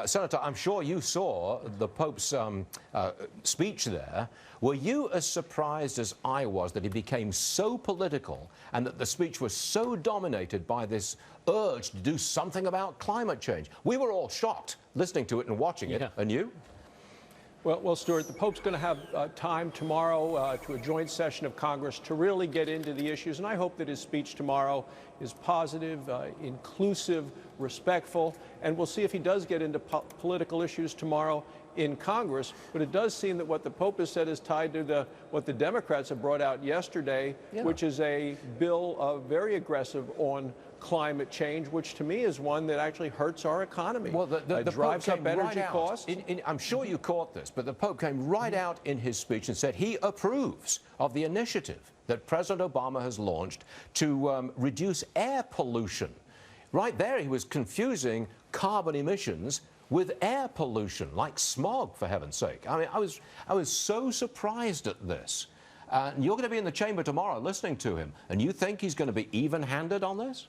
Senator, I'm sure you saw the Pope's speech there. Were you as surprised as I was that he became so political and that the speech was so dominated by this urge to do something about climate change? We were all shocked listening to it and watching it. And you? Well, Stuart, the Pope's going to have time tomorrow to a joint session of Congress to really get into the issues, and I hope that his speech tomorrow is positive, inclusive, respectful, and we'll see if he does get into political issues tomorrow in Congress. But it does seem that what the Pope has said is tied to what the Democrats have brought out yesterday, which is a bill very aggressive on climate change, which to me is one that actually hurts our economy. Well, the drives Pope up came energy right costs. I'm sure you caught this, but the Pope came right out in his speech and said he approves of the initiative that President Obama has launched to reduce air pollution. Right there, he was confusing carbon emissions with air pollution, like smog, for heaven's sake. I mean, I was so surprised at this. And you're going to be in the chamber tomorrow listening to him, and you think he's going to be even-handed on this?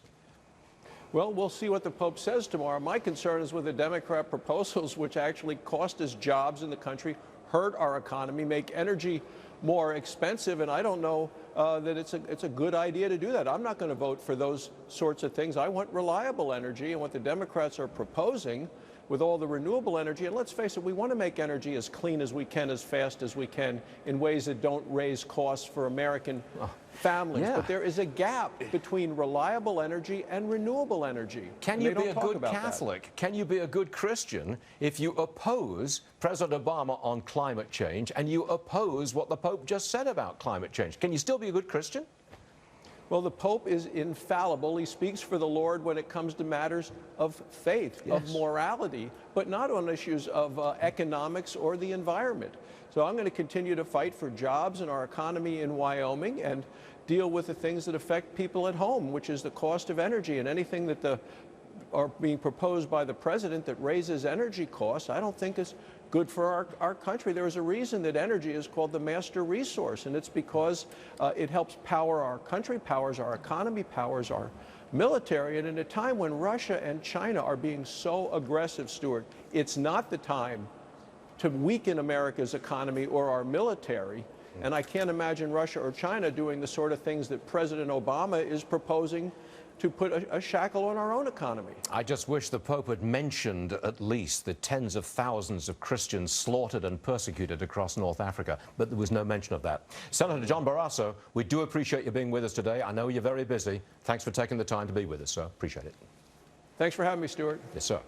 Well, we'll see what the Pope says tomorrow. My concern is with the Democrat proposals, which actually cost us jobs in the country, hurt our economy, make energy more expensive, and I don't know that it's a good idea to do that. I'm not going to vote for those sorts of things. I want reliable energy, and what the Democrats are proposing with all the renewable energy, and let's face it, we want to make energy as clean as we can, as fast as we can, in ways that don't raise costs for American families. But there is a gap between reliable energy and renewable energy. Can you be a good Catholic? Can you be a good Christian if you oppose President Obama on climate change and you oppose what the Pope just said about climate change? Can you still be a good Christian? Well, the Pope is infallible. He speaks for the Lord when it comes to matters of faith, of morality, but not on issues of economics or the environment. So I'm going to continue to fight for jobs in our economy in Wyoming and deal with the things that affect people at home, which is the cost of energy, and anything that are being proposed by the president that raises energy costs, I don't think is good for our country. There is a reason that energy is called the master resource, and it's because it helps power our country, powers our economy, powers our military. And in a time when Russia and China are being so aggressive, Stuart, it's not the time to weaken America's economy or our military. And I can't imagine Russia or China doing the sort of things that President Obama is proposing to put a shackle on our own economy. I just wish the Pope had mentioned at least the tens of thousands of Christians slaughtered and persecuted across North Africa, but there was no mention of that. Senator John Barrasso, we do appreciate you being with us today. I know you're very busy. Thanks for taking the time to be with us, sir. Appreciate it. Thanks for having me, Stuart. Yes, sir.